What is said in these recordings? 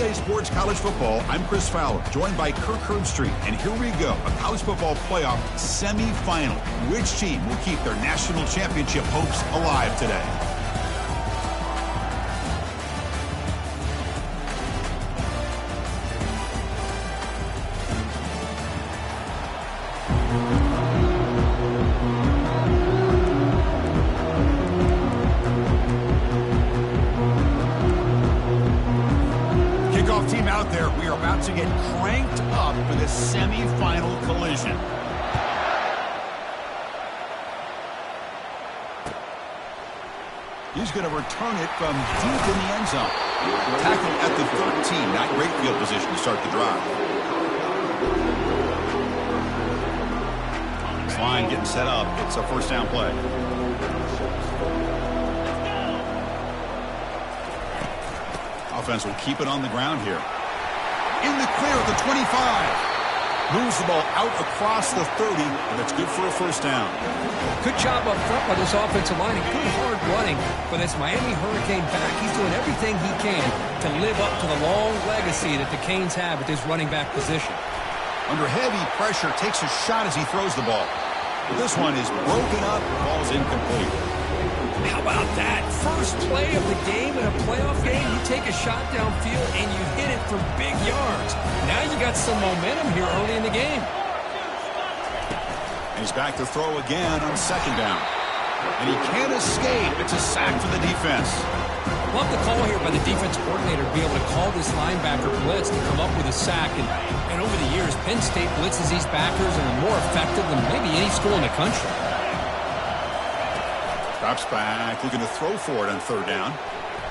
EA Sports College Football, I'm Chris Fowler, joined by Kirk Herbstreit. And here we go, a college football playoff semifinal. Which team will keep their national championship hopes alive today? Team out there, we are about to get cranked up for this semi-final collision. He's going to return it from deep in the end zone. Tackle at the 13, not great field position to start the drive. This line getting set up. It's a first down play. Offense will keep it on the ground here. In the clear at the 25. Moves the ball out across the 30, and it's good for a first down. Good job up front by this offensive line, and good hard running for this Miami Hurricane back. He's doing everything he can to live up to the long legacy that the Canes have at this running back position. Under heavy pressure, takes a shot as he throws the ball. This one is broken up, ball's incomplete. How about that? First play of the game in a playoff game, you take a shot downfield and you hit it for big yards. Now you got some momentum here early in the game. He's back to throw again on second down. And he can't escape. It's a sack for the defense. Love the call here by the defense coordinator to be able to call this linebacker blitz to come up with a sack. And over the years, Penn State blitzes these backers and are more effective than maybe any school in the country. Drops back, looking to throw for it on third down.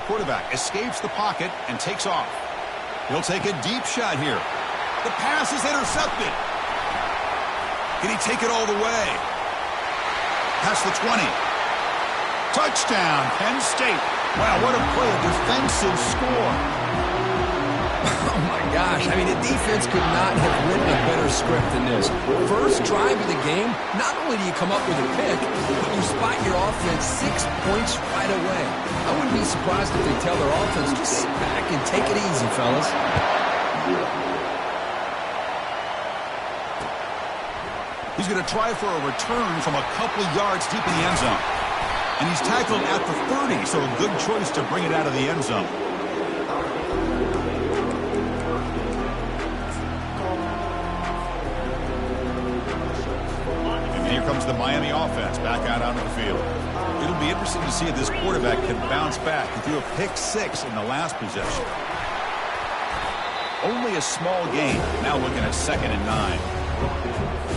Quarterback escapes the pocket and takes off. He'll take a deep shot here. The pass is intercepted. Can he take it all the way? Past the 20. Touchdown, Penn State. Wow, what a play, a defensive score. Oh, my gosh. I mean, the defense could not have written a better script than this. First drive of the game, not only do you come up with a pick, but you spot your offense 6 points right away. I wouldn't be surprised if they tell their offense, just sit back and take it easy, fellas. He's going to try for a return from a couple of yards deep in the end zone. And he's tackled at the 30, so a good choice to bring it out of the end zone. Here comes the Miami offense back out onto the field. It'll be interesting to see if this quarterback can bounce back. He threw a pick-6 in the last possession. Only a small gain. Now looking at 2nd and 9.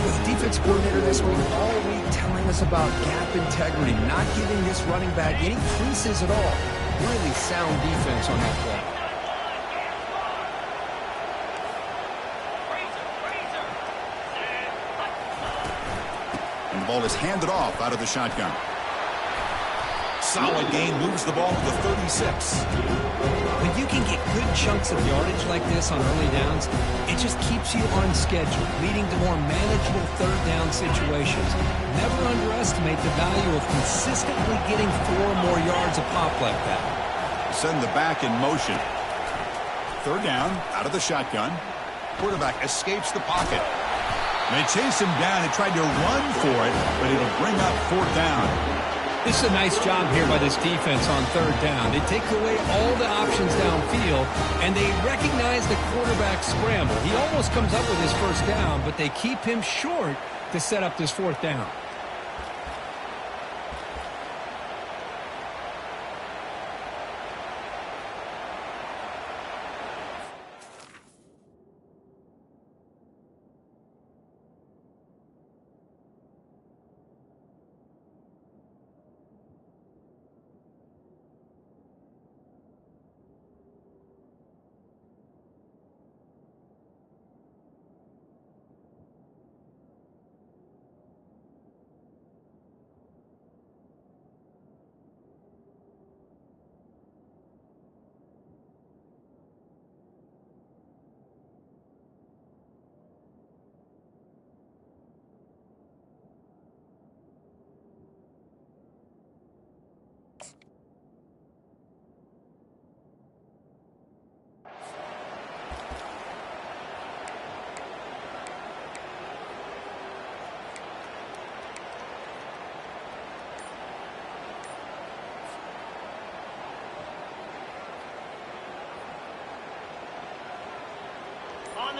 With the defense coordinator this week, all week telling us about gap integrity, not giving this running back any creases at all. Really sound defense on that play. And the ball is handed off out of the shotgun. Solid gain, moves the ball to the 36. When you can get good chunks of yardage like this on early downs, it just keeps you on schedule, leading to more manageable third down situations. Never underestimate the value of consistently getting 4 more yards a pop like that. Send the back in motion. Third down, out of the shotgun. Quarterback escapes the pocket. They chase him down and tried to run for it, but it'll bring up 4th down. This is a nice job here by this defense on third down. They take away all the options downfield, and they recognize the quarterback scramble. He almost comes up with his first down, but they keep him short to set up this 4th down.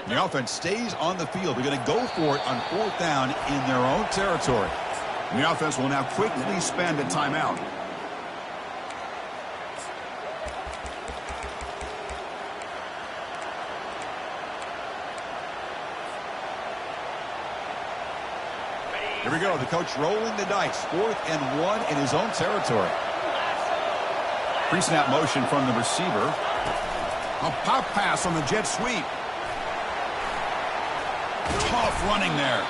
The offense stays on the field. They're going to go for it on 4th down in their own territory. And the offense will now quickly spend a timeout. Here we go. The coach rolling the dice. 4th and 1 in his own territory. Pre-snap motion from the receiver. A pop pass on the jet sweep. Tough running there.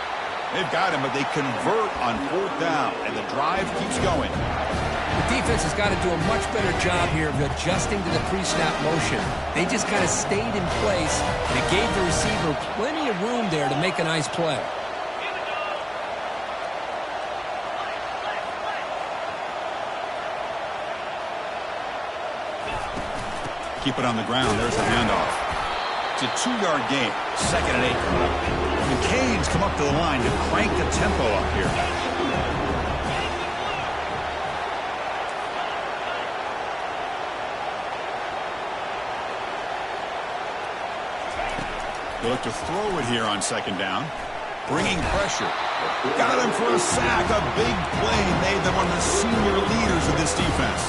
They've got him, but they convert on 4th down, and the drive keeps going. The defense has got to do a much better job here of adjusting to the pre-snap motion. They just kind of stayed in place, and it gave the receiver plenty of room there to make a nice play. Keep it on the ground. There's the handoff. It's a 2-yard gain. 2nd and 8 coming up. The Canes come up to the line to crank the tempo up here. They look to throw it here on 2nd down. Bringing pressure. Got him for a sack. A big play made them one of the senior leaders of this defense.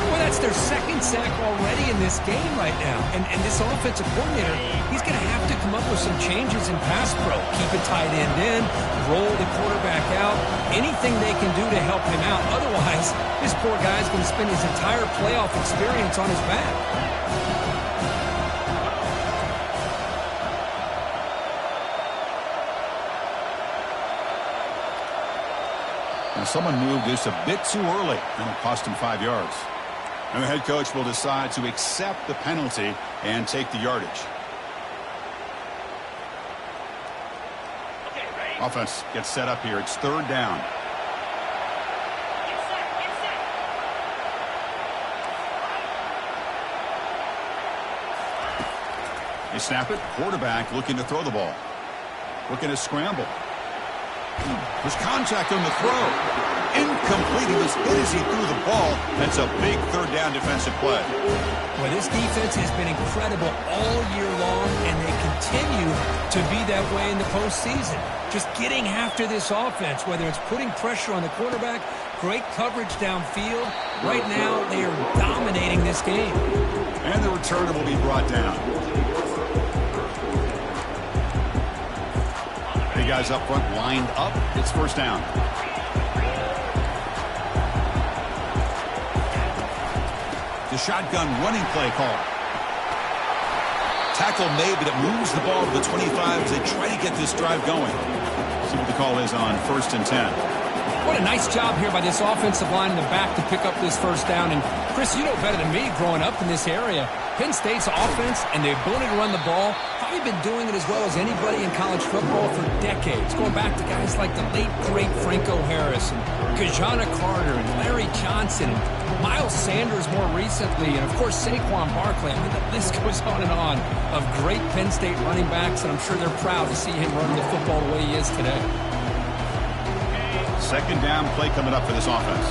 Well, that's their 2nd sack already in this game right now. And this offensive coordinator, he's going to have to come up with some changes in pass pro. Keep a tight end in, roll the quarterback out, anything they can do to help him out. Otherwise, this poor guy's going to spend his entire playoff experience on his back. Now, someone moved this a bit too early, and it'll cost him 5 yards. And the head coach will decide to accept the penalty and take the yardage. Offense gets set up here. It's 3rd down. They snap it. Quarterback looking to throw the ball. Looking to scramble. There's contact on the throw. Incomplete. He was hit as he threw the ball. That's a big 3rd down defensive play. Well, this defense has been incredible all year long, and they continue to be that way in the postseason. Just getting after this offense, whether it's putting pressure on the quarterback, great coverage downfield. Right now, they are dominating this game. And the returner will be brought down. Big guys up front lined up. It's 1st down. The shotgun running play call. Tackle made, but it moves the ball to the 25 as they try to get this drive going. See what the call is on 1st and 10. What a nice job here by this offensive line in the back to pick up this 1st down. And, Chris, you know better than me growing up in this area. Penn State's offense and the ability to run the ball, probably been doing it as well as anybody in college football for decades. Going back to guys like the late, great Franco Harris and Kajana Carter and Larry Johnson and Miles Sanders more recently. And, of course, Saquon Barkley. I mean, the list goes on and on of great Penn State running backs, and I'm sure they're proud to see him run the football the way he is today. 2nd down play coming up for this offense.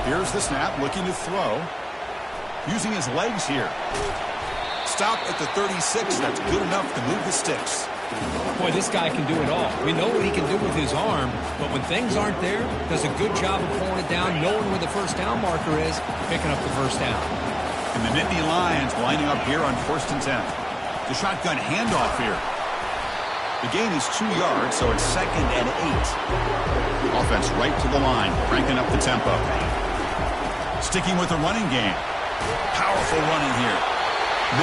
Here's the snap, looking to throw. Using his legs here. Stop at the 36. That's good enough to move the sticks. Boy, this guy can do it all. We know what he can do with his arm, but when things aren't there, does a good job of pulling it down, knowing where the 1st down marker is, picking up the 1st down. And the Nittany Lions lining up here on 1st and 10. The shotgun handoff here. The gain is 2 yards, so it's 2nd and 8. Offense right to the line, cranking up the tempo. Sticking with the running game. Powerful running here.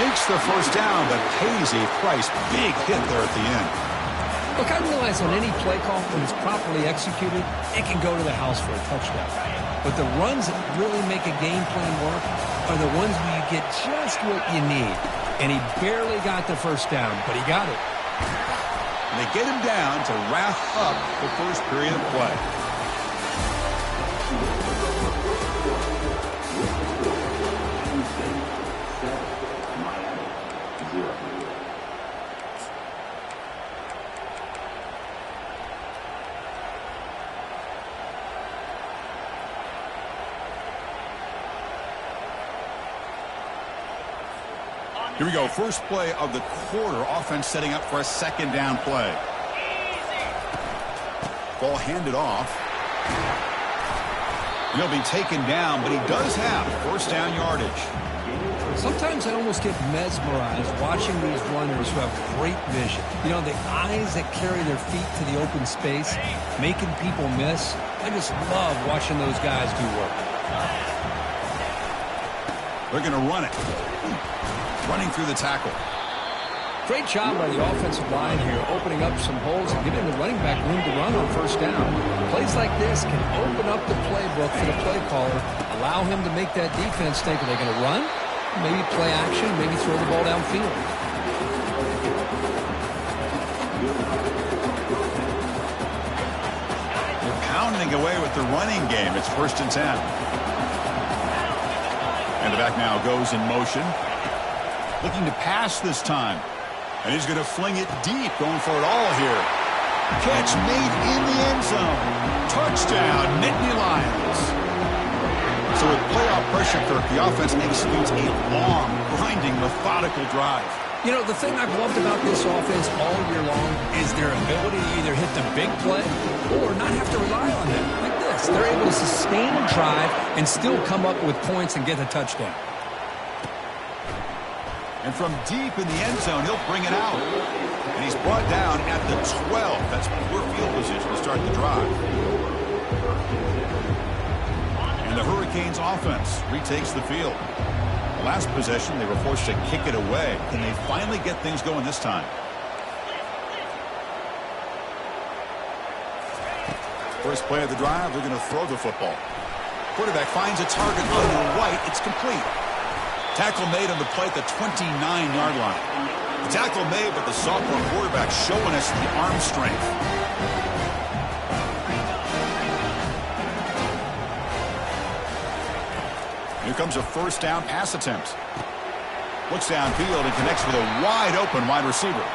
Makes the 1st down, but pays a price. Big hit there at the end. Look, I realize on any play call, when it's properly executed, it can go to the house for a touchdown. But the runs that really make a game plan work are the ones where you get just what you need. And he barely got the 1st down, but he got it. And they get him down to wrap up the 1st period of play. Here we go. First play of the quarter. Offense setting up for a second down play. Ball handed off. He'll be taken down, but he does have first down yardage. Sometimes I almost get mesmerized watching these runners who have great vision. You know, the eyes that carry their feet to the open space, making people miss. I just love watching those guys do work. They're going to run it. Running through the tackle. Great job by the offensive line here, opening up some holes and giving the running back room to run on first down. Plays like this can open up the playbook for the play caller, allow him to make that defense think, are they going to run? Maybe play action, maybe throw the ball downfield. They're pounding away with the running game. It's 1st and 10. And the back now goes in motion. Looking to pass this time. And he's going to fling it deep, going for it all here. Catch made in the end zone. Touchdown, Nittany Lions. So with playoff pressure, Kirk, the offense executes a long, grinding, methodical drive. You know, the thing I've loved about this offense all year long is their ability to either hit the big play or not have to rely on them. Like this, they're able to sustain a drive and still come up with points and get a touchdown. And from deep in the end zone, he'll bring it out. And he's brought down at the 12. That's poor field position to start the drive. And the Hurricanes offense retakes the field. The last possession, they were forced to kick it away. Can they finally get things going this time? First play of the drive, they're going to throw the football. Quarterback finds a target on the right. It's complete. Tackle made on the play at the 29-yard line. The tackle made, but the sophomore quarterback showing us the arm strength. Here comes a first down pass attempt. Looks downfield and connects with a wide-open wide receiver.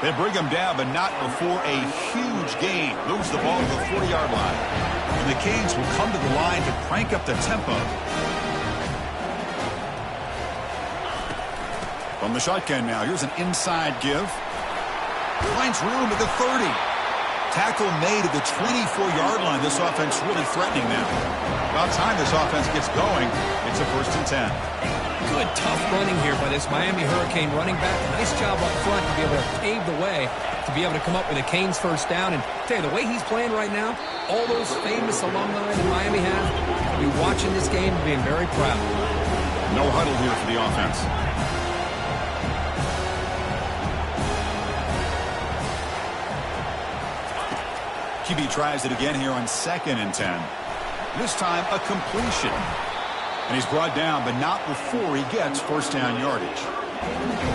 They bring him down, but not before a huge gain. Moves the ball to the 40-yard line. And the Canes will come to the line to crank up the tempo. From the shotgun now, here's an inside give. Finds room at the 30. Tackle made at the 24-yard line. This offense really threatening now. About time this offense gets going, it's a 1st and 10. Good, tough running here by this Miami Hurricane running back. Nice job up front to be able to pave the way, to be able to come up with a Canes first down. And I tell you, the way he's playing right now, all those famous alumni that Miami have, will be watching this game and being very proud. No huddle here for the offense. QB tries it again here on 2nd and 10. This time a completion. And he's brought down, but not before he gets first down yardage.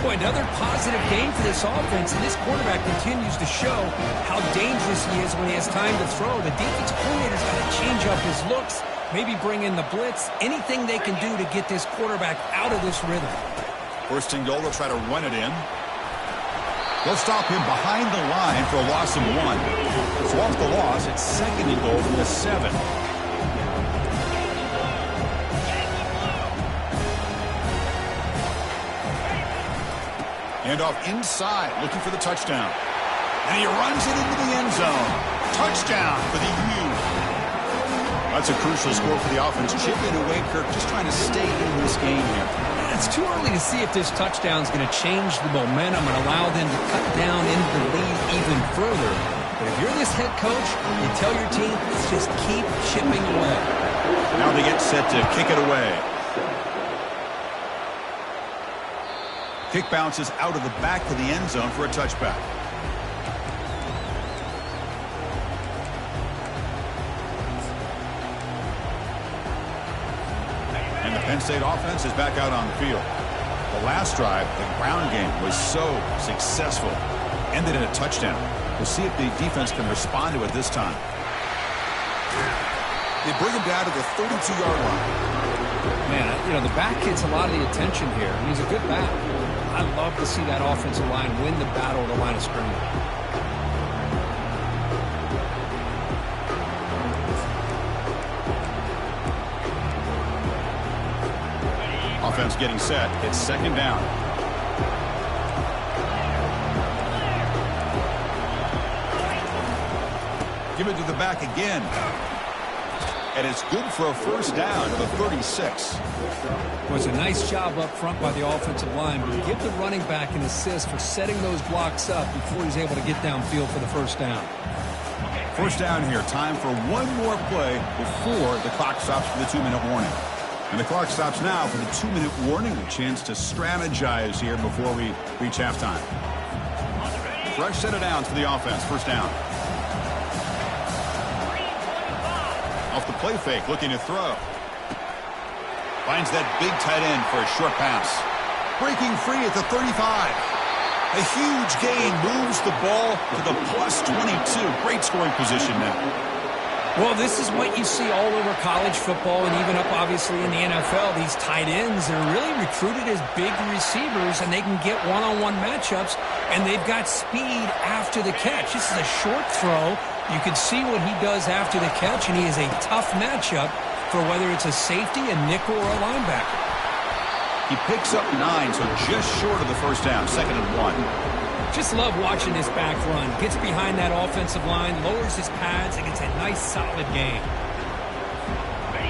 Boy, another positive game for this offense, and this quarterback continues to show how dangerous he is when he has time to throw. The defensive coordinator's got to change up his looks, maybe bring in the blitz, anything they can do to get this quarterback out of this rhythm. 1st and goal, they'll try to run it in. They'll stop him behind the line for a loss of 1. So off the loss, it's 2nd and goal from the 7. Hand off inside, looking for the touchdown. And he runs it into the end zone. Touchdown for the U. That's a crucial score for the offense. Chipping away, Kirk, just trying to stay in this game here. It's too early to see if this touchdown is going to change the momentum and allow them to cut down into the lead even further. But if you're this head coach, you tell your team, let's just keep chipping away. Now they get set to kick it away. Kick bounces out of the back of the end zone for a touchback. And the Penn State offense is back out on the field. The last drive, the ground game, was so successful. Ended in a touchdown. We'll see if the defense can respond to it this time. They bring him down to the 32-yard line. Man, you know, the back gets a lot of the attention here. He's a good back. I love to see that offensive line win the battle at the line of scrimmage. Offense getting set. It's 2nd down. Give it to the back again. And it's good for a first down to the 36. Well, it's a nice job up front by the offensive line, but give the running back an assist for setting those blocks up before he's able to get downfield for the first down. First down here. Time for one more play before the clock stops for the 2-minute warning. And the clock stops now for the 2-minute warning. A chance to strategize here before we reach halftime. Fresh set of downs for the offense. First down. Off the play fake, looking to throw. Finds that big tight end for a short pass. Breaking free at the 35. A huge gain moves the ball to the +22. Great scoring position now. Well, this is what you see all over college football and even up, obviously, in the NFL. These tight ends are really recruited as big receivers, and they can get one-on-one matchups, and they've got speed after the catch. This is a short throw. You can see what he does after the catch, and he is a tough matchup for whether it's a safety, a nickel, or a linebacker. He picks up 9, so just short of the first down, 2nd and 1. Just love watching this back run. Gets behind that offensive line, lowers his pads, and gets a nice, solid gain.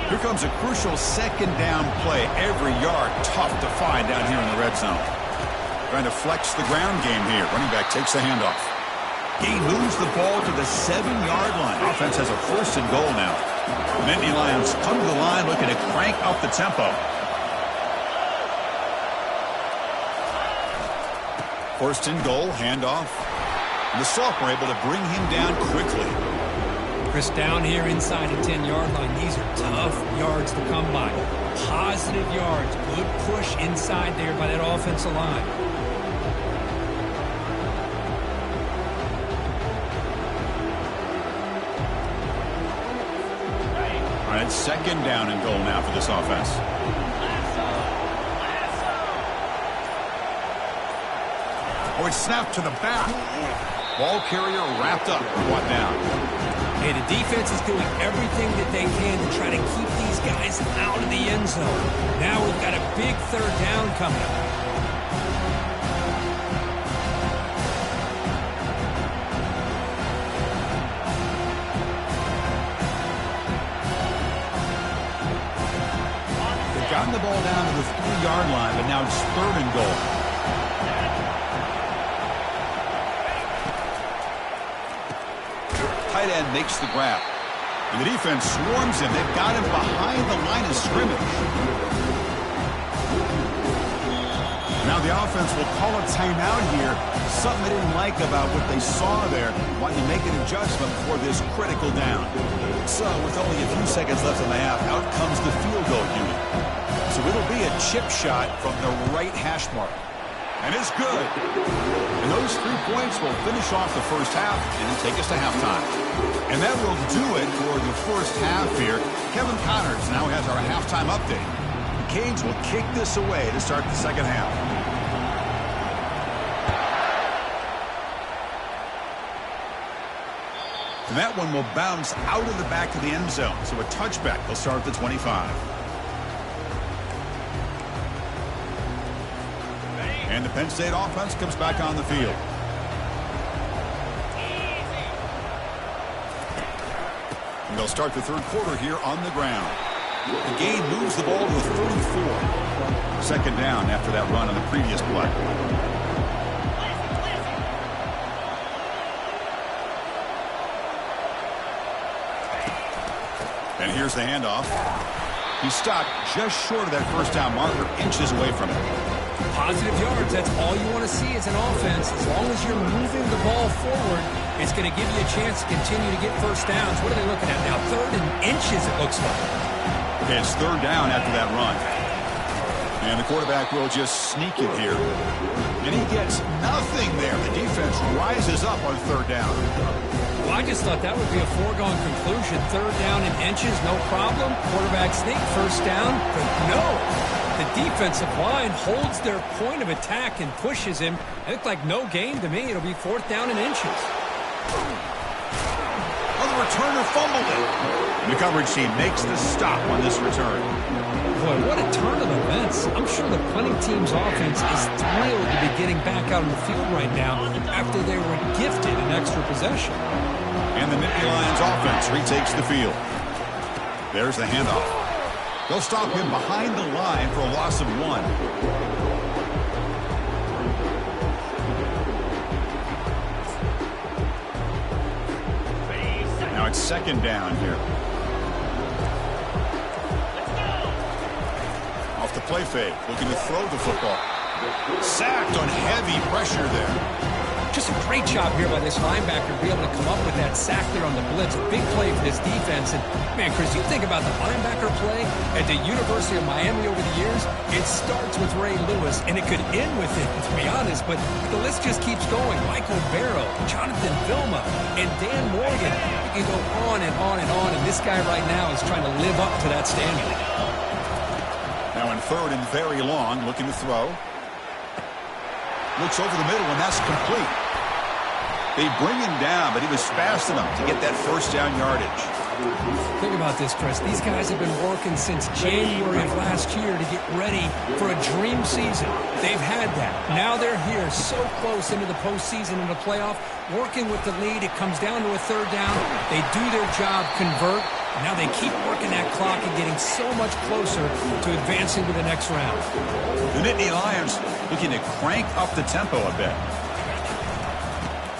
Here comes a crucial 2nd down play. Every yard tough to find down here in the red zone. Trying to flex the ground game here. Running back takes the handoff. Gain moves the ball to the 7-yard line. Offense has a 1st and goal now. Nittany Lions come to the line looking to crank up the tempo. 1st and goal, handoff. And the sophomore able to bring him down quickly. Chris, down here inside the 10-yard line, these are tough yards to come by. Positive yards, good push inside there by that offensive line. All right, 2nd down and goal now for this offense. Oh, it's snapped to the back. Ball carrier wrapped up, brought down. Hey, the defense is doing everything that they can to try to keep these guys out of the end zone. Now we've got a big 3rd down coming up. They've gotten the ball down to the 3-yard line, but now it's 3rd and goal. Tight end makes the grab. And the defense swarms him. They've got him behind the line of scrimmage. Now the offense will call a timeout here. Something they didn't like about what they saw there. Wanting to make an adjustment for this critical down. So with only a few seconds left in the half, out comes the field goal unit. So it'll be a chip shot from the right hash mark. And it's good. And those 3 points will finish off the first half and take us to halftime. And that will do it for the first half here. Kevin Connors now has our halftime update. The Canes will kick this away to start the second half. And that one will bounce out of the back of the end zone. So a touchback. They'll start at the 25. And the Penn State offense comes back on the field. And they'll start the 3rd quarter here on the ground. The gain moves the ball to the 34. 2nd down after that run on the previous play. And here's the handoff. He stopped just short of that first down marker, inches away from it. Positive yards, that's all you want to see as an offense. As long as you're moving the ball forward, it's going to give you a chance to continue to get first downs. What are they looking at now? 3rd and inches, it looks like. Okay, it's 3rd down after that run. And the quarterback will just sneak it here. And he gets nothing there. The defense rises up on 3rd down. Well, I just thought that would be a foregone conclusion. 3rd down and inches, no problem. Quarterback sneak, first down, but no. The defensive line holds their point of attack and pushes him. It looked like no gain to me. It'll be 4th down and inches. Oh, the returner fumbled it. And the coverage team makes the stop on this return. Boy, what a turn of events. I'm sure the punting team's offense is thrilled to be getting back out on the field right now after they were gifted an extra possession. And the Nittany Lions offense retakes the field. There's the handoff. They'll stop him behind the line for a loss of 1. Now it's second down here. Off the play fake, looking to throw the football. Sacked on heavy pressure there. Just a great job here by this linebacker to be able to come up with that sack there on the blitz. A big play for this defense. And, man, Chris, you think about the linebacker play at the University of Miami over the years, it starts with Ray Lewis, and it could end with it, to be honest. But the list just keeps going. Michael Barrow, Jonathan Vilma, and Dan Morgan. You can go on and on and on, and this guy right now is trying to live up to that standard. Now in third and very long, looking to throw. Looks over the middle, and that's complete. They bring him down, but he was fast enough to get that first down yardage. Think about this, Chris. These guys have been working since January of last year to get ready for a dream season. They've had that. Now they're here so close into the postseason and the playoff, working with the lead. It comes down to a third down. They do their job, convert. Now they keep working that clock and getting so much closer to advancing to the next round. The Nittany Lions looking to crank up the tempo a bit.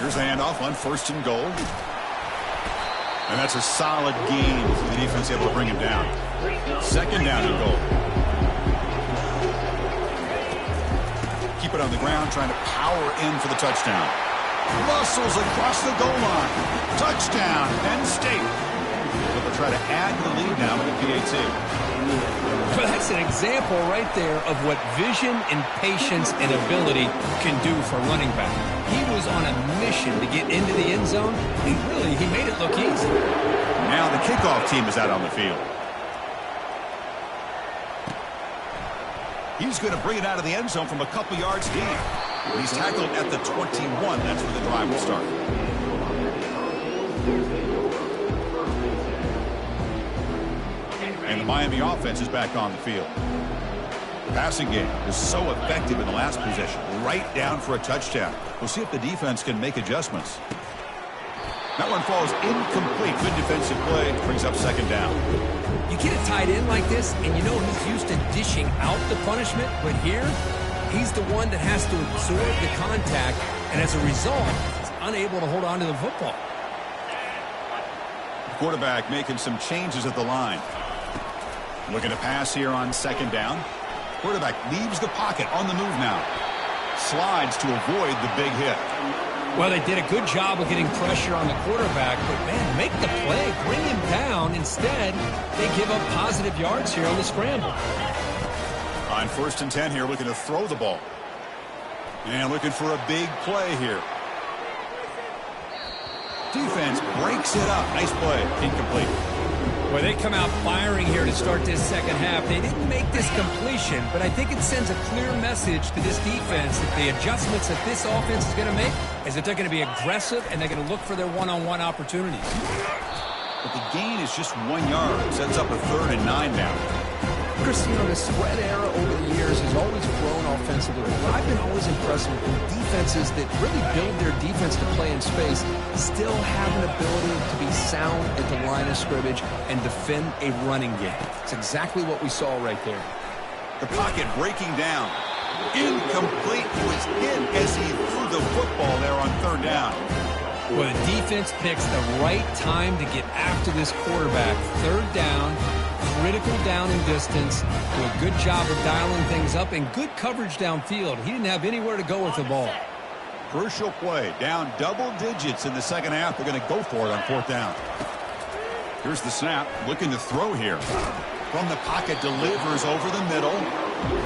Here's the handoff on first and goal. And that's a solid game for the defense able to bring him down. Second down and goal. Keep it on the ground, trying to power in for the touchdown. Muscles across the goal line. Touchdown, Penn State. But they'll try to add to the lead now with the PAT. Well, that's an example right there of what vision and patience and ability can do for running back. He was on a mission to get into the end zone, and really, he made it look easy. Now the kickoff team is out on the field. He's going to bring it out of the end zone from a couple yards deep. He's tackled at the 21. That's where the drive will start. And the Miami offense is back on the field. Passing game was so effective in the last possession, right down for a touchdown. We'll see if the defense can make adjustments. That one falls incomplete. Good defensive play. Brings up second down. You get a tight end like this, and you know he's used to dishing out the punishment, but here, he's the one that has to absorb the contact, and as a result, he's unable to hold on to the football. Quarterback making some changes at the line. Looking to pass here on second down. Quarterback leaves the pocket on the move now. Slides to avoid the big hit. Well, they did a good job of getting pressure on the quarterback, but, man, make the play, bring him down. Instead, they give up positive yards here on the scramble. On first and 10 here, looking to throw the ball. And looking for a big play here. Defense breaks it up. Nice play. Incomplete. Well, they come out firing here to start this second half. They didn't make this completion, but I think it sends a clear message to this defense that the adjustments that this offense is going to make is that they're going to be aggressive and they're going to look for their one-on-one opportunities. But the gain is just 1 yard. Sets up a third and 9 now. Chris, you know, the spread era over the years has always grown offensively. But I've been always impressed with defenses that really build their defense to play in space, still have an ability to be sound at the line of scrimmage and defend a running game. It's exactly what we saw right there. The pocket breaking down. Incomplete. He was hit as he threw the football there on third down. Well, the defense picks the right time to get after this quarterback. Third down, critical down and distance. Do a good job of dialing things up and good coverage downfield. He didn't have anywhere to go with the ball. Crucial play. Down double digits in the second half. They're going to go for it on fourth down. Here's the snap. Looking to throw here. From the pocket, delivers over the middle.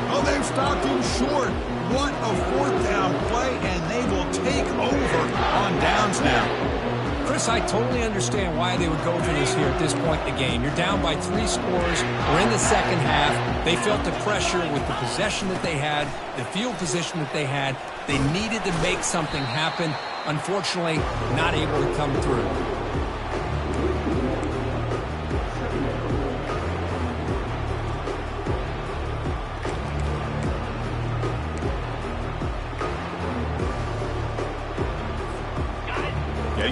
Oh, they've stopped him short. What a fourth down play, and they will take over on downs now. Chris, I totally understand why they would go for this here at this point in the game. You're down by 3 scores. We're in the second half. They felt the pressure with the possession that they had, the field position that they had. They needed to make something happen. Unfortunately, not able to come through.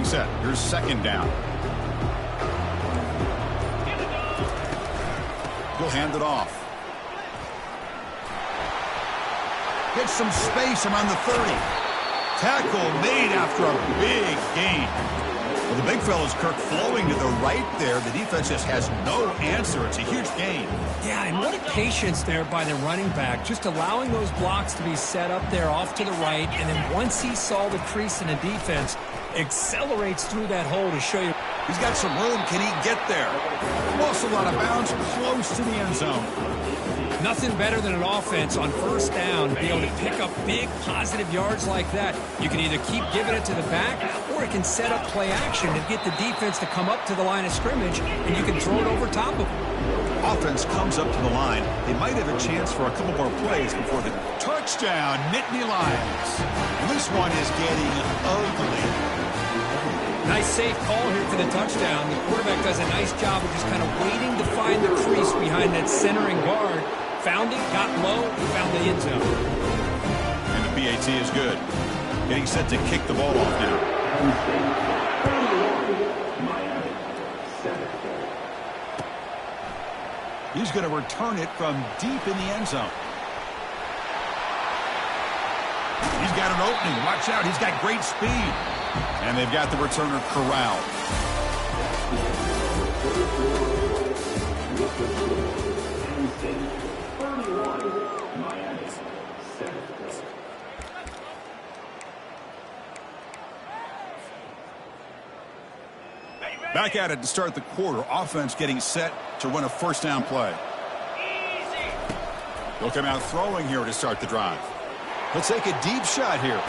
Getting set. Here's second down. He'll hand it off. Gets some space around the 30. Tackle made after a big gain. Well, the big fella's Kirk flowing to the right there. The defense just has no answer. It's a huge gain. Yeah, and what patience there by the running back, just allowing those blocks to be set up there off to the right, and then once he saw the crease in the defense, accelerates through that hole to show you. He's got some room. Can he get there? Lost a lot of bounds close to the end zone. Nothing better than an offense on first down to be able to pick up big positive yards like that. You can either keep giving it to the back, or it can set up play action and get the defense to come up to the line of scrimmage, and you can throw it over top of them. Offense comes up to the line. They might have a chance for a couple more plays before the touchdown. Nittany Lions. And this one is getting ugly. Nice safe call here for the touchdown. The quarterback does a nice job of just kind of waiting to find the crease behind that centering guard. Found it, got low, and found the end zone. And the PAT is good. Getting set to kick the ball off now. He's going to return it from deep in the end zone. He's got an opening. Watch out. He's got great speed. And they've got the returner corralled. Back at it to start the quarter. Offense getting set to run a first down play. He'll come out throwing here to start the drive. Let's take a deep shot here.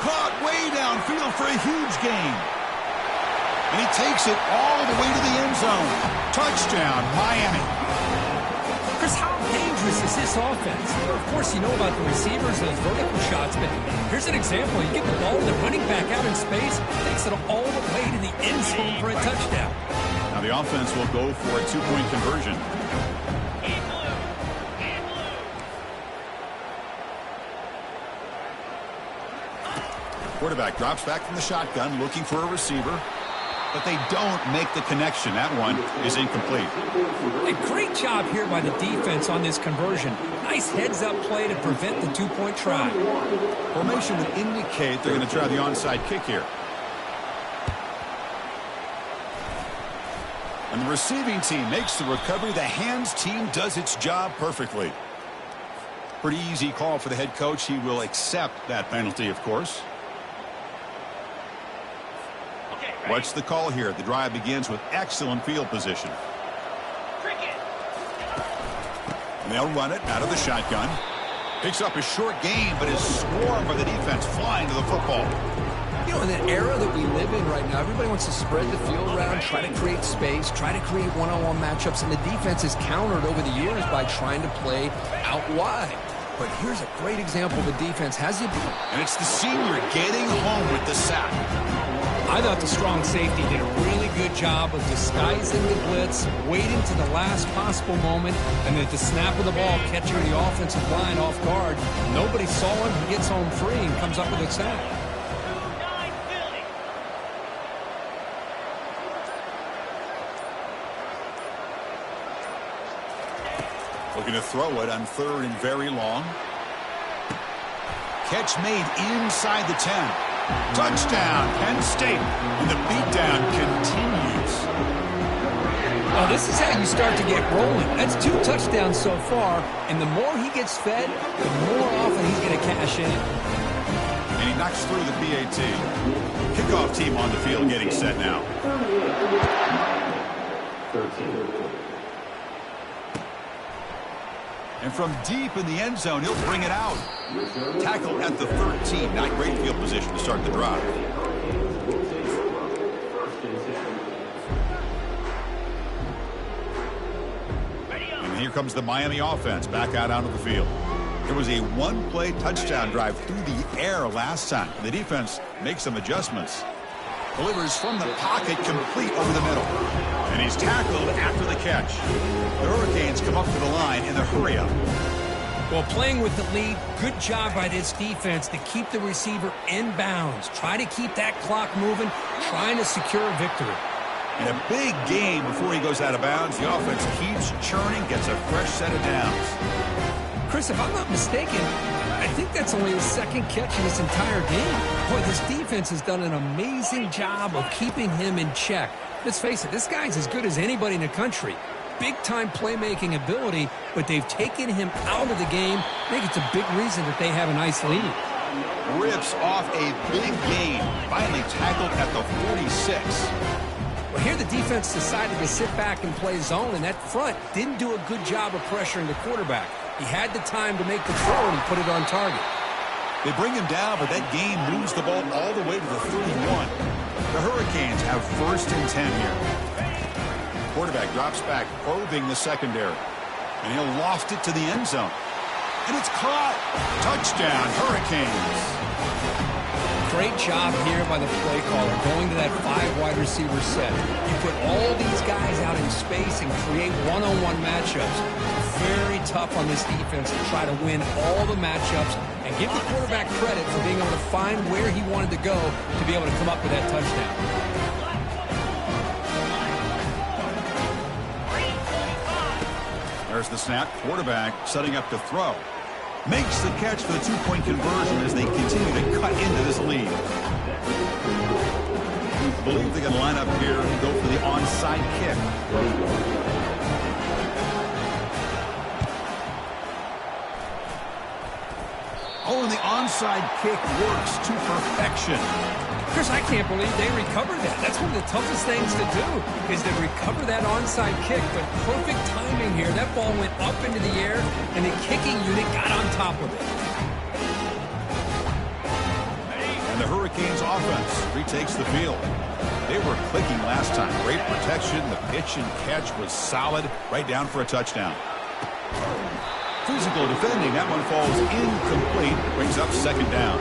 Caught way downfield for a huge gain. And he takes it all the way to the end zone. Touchdown, Miami. Chris, how dangerous is this offense? Of course, you know about the receivers and those vertical shots, but here's an example. You get the ball, the running back out in space, takes it all the way to the end zone for a touchdown. Now the offense will go for a two-point conversion. Quarterback drops back from the shotgun, looking for a receiver. But they don't make the connection. That one is incomplete. A great job here by the defense on this conversion. Nice heads-up play to prevent the two-point try. Formation would indicate they're going to try the onside kick here. And the receiving team makes the recovery. The hands team does its job perfectly. Pretty easy call for the head coach. He will accept that penalty, of course. Watch the call here. The drive begins with excellent field position. And they'll run it out of the shotgun. Picks up a short gain, but is swarmed by the defense flying to the football. You know, in the era that we live in right now, everybody wants to spread the field around, try to create space, try to create one-on-one matchups, and the defense is countered over the years by trying to play out wide. But here's a great example the defense has it. And it's the senior getting home with the sack. I thought the strong safety did a really good job of disguising the blitz, waiting to the last possible moment, and at the snap of the ball, catching the offensive line off guard. Nobody saw him. He gets home free and comes up with a sack. Looking to throw it on third and very long. Catch made inside the 10. Touchdown, Penn State. And the beatdown continues. Well, this is how you start to get rolling. That's 2 touchdowns so far, and the more he gets fed, the more often he's going to cash in. And he knocks through the PAT. Kickoff team on the field getting set now. 13. And from deep in the end zone, he'll bring it out. Tackle at the 13. Not great field position to start the drive. And here comes the Miami offense back out onto the field. There was a one-play touchdown drive through the air last time. The defense makes some adjustments. Delivers from the pocket, complete over the middle. And he's tackled after the catch. The Hurricanes come up to the line in the hurry-up. Well, playing with the lead, good job by this defense to keep the receiver in bounds. Try to keep that clock moving, trying to secure a victory. In a big game before he goes out of bounds, the offense keeps churning, gets a fresh set of downs. Chris, if I'm not mistaken, I think that's only his second catch in this entire game. Boy, this defense has done an amazing job of keeping him in check. Let's face it, this guy's as good as anybody in the country. Big-time playmaking ability, but they've taken him out of the game. I think it's a big reason that they have a nice lead. Rips off a big gain, finally tackled at the 46. Well, here the defense decided to sit back and play zone, and that front didn't do a good job of pressuring the quarterback. He had the time to make the throw, and he put it on target. They bring him down, but that gain moves the ball all the way to the 31. The Hurricanes have 1st and 10 here. Quarterback drops back, probing the secondary. And he'll loft it to the end zone. And it's caught. Touchdown, Hurricanes. Great job here by the play caller, going to that 5 wide receiver set. You put all these guys out in space and create one-on-one matchups. Very tough on this defense to try to win all the matchups and give the quarterback credit for being able to find where he wanted to go to be able to come up with that touchdown. There's the snap. Quarterback setting up to throw. Makes the catch for the 2-point conversion as they continue to cut into this lead. I believe they can line up here and go for the onside kick. Oh, and the onside kick works to perfection. Chris, I can't believe they recovered that. That's one of the toughest things to do, is to recover that onside kick. But perfect timing here. That ball went up into the air, and the kicking unit got on top of it. And the Hurricanes offense retakes the field. They were clicking last time. Great protection. The pitch and catch was solid. Right down for a touchdown. Physical defending. That one falls incomplete. Brings up 2nd down.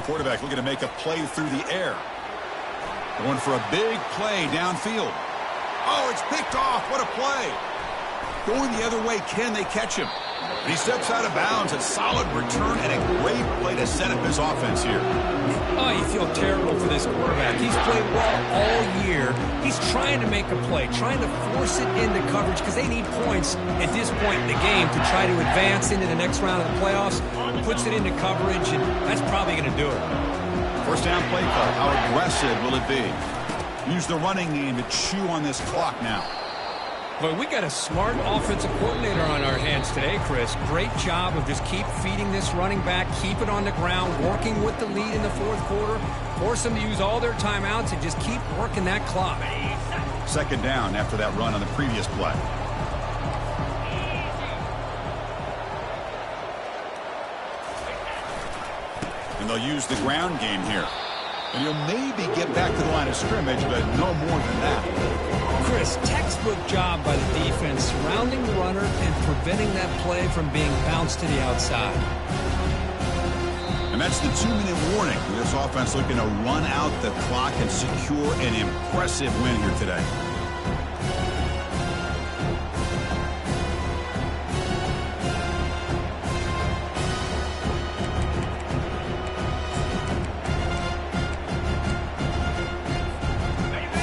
Quarterback looking to make a play through the air. Going for a big play downfield. Oh, it's picked off. What a play. Going the other way. Can they catch him? He steps out of bounds. A solid return and a great play to set up his offense here. Oh, you feel terrible for this quarterback. He's played well all year. He's trying to make a play, trying to force it into coverage because they need points at this point in the game to try to advance into the next round of the playoffs. Puts it into coverage, and that's probably going to do it. 1st down play call. How aggressive will it be? Use the running game to chew on this clock now. But we got a smart offensive coordinator on our hands today, Chris. Great job of just keep feeding this running back, keep it on the ground, working with the lead in the 4th quarter, force them to use all their timeouts, and just keep working that clock. 2nd down after that run on the previous play. And they'll use the ground game here. And he'll maybe get back to the line of scrimmage, but no more than that. Chris, textbook job by the defense surrounding the runner and preventing that play from being bounced to the outside. And that's the 2-minute warning. This offense looking to run out the clock and secure an impressive win here today.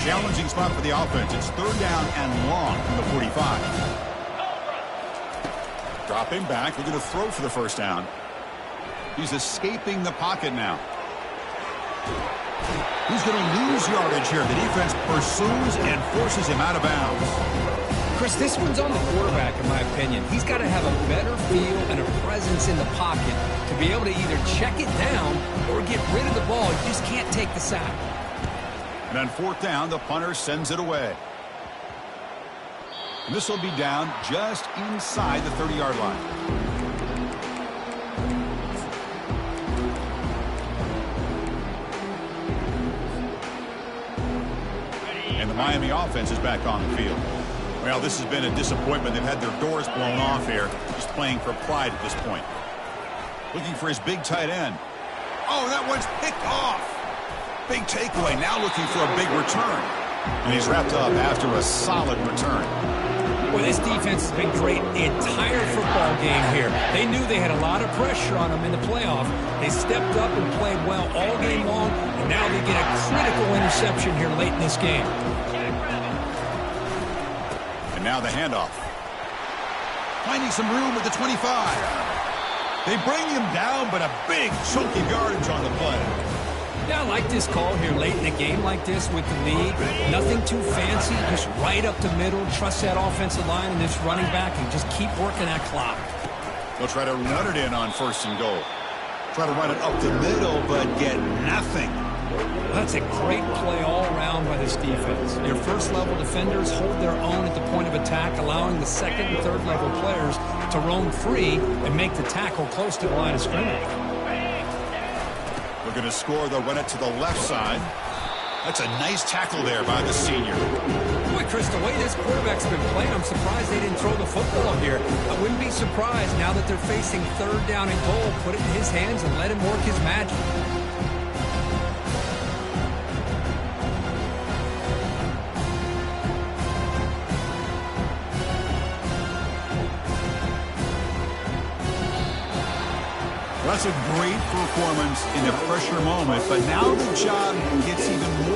Challenging spot for the offense. It's 3rd down and long from the 45. Dropping back, looking to throw for the 1st down. He's escaping the pocket now. He's going to lose yardage here. The defense pursues and forces him out of bounds. Chris, this one's on the quarterback, in my opinion. He's got to have a better feel and a presence in the pocket to be able to either check it down or get rid of the ball. You just can't take the sack. And on 4th down, the punter sends it away. And this will be down just inside the 30-yard line. And the Miami offense is back on the field. Well, this has been a disappointment. They've had their doors blown off here, just playing for pride at this point. Looking for his big tight end. Oh, that one's picked off. Big takeaway, now looking for a big return. And he's wrapped up after a solid return. Boy, this defense has been great the entire football game here. They knew they had a lot of pressure on them in the playoff. They stepped up and played well all game long, and now they get a critical interception here late in this game. And now the handoff. Finding some room at the 25. They bring him down, but a big chunk of yardage on the play. Yeah, I like this call here late in a game like this with the lead. Nothing too fancy, just right up the middle. Trust that offensive line and this running back and just keep working that clock. They'll try to run it in on 1st and goal. Try to run it up the middle, but get nothing. That's a great play all around by this defense. Your first-level defenders hold their own at the point of attack, allowing the second and third-level players to roam free and make the tackle close to the line of scrimmage. We're going to score. They'll run it to the left side. That's a nice tackle there by the senior. Boy, Chris, the way this quarterback's been playing, I'm surprised they didn't throw the football here. I wouldn't be surprised now that they're facing 3rd down and goal. Put it in his hands and let him work his magic. That's a great performance in a pressure moment, but now the job gets even more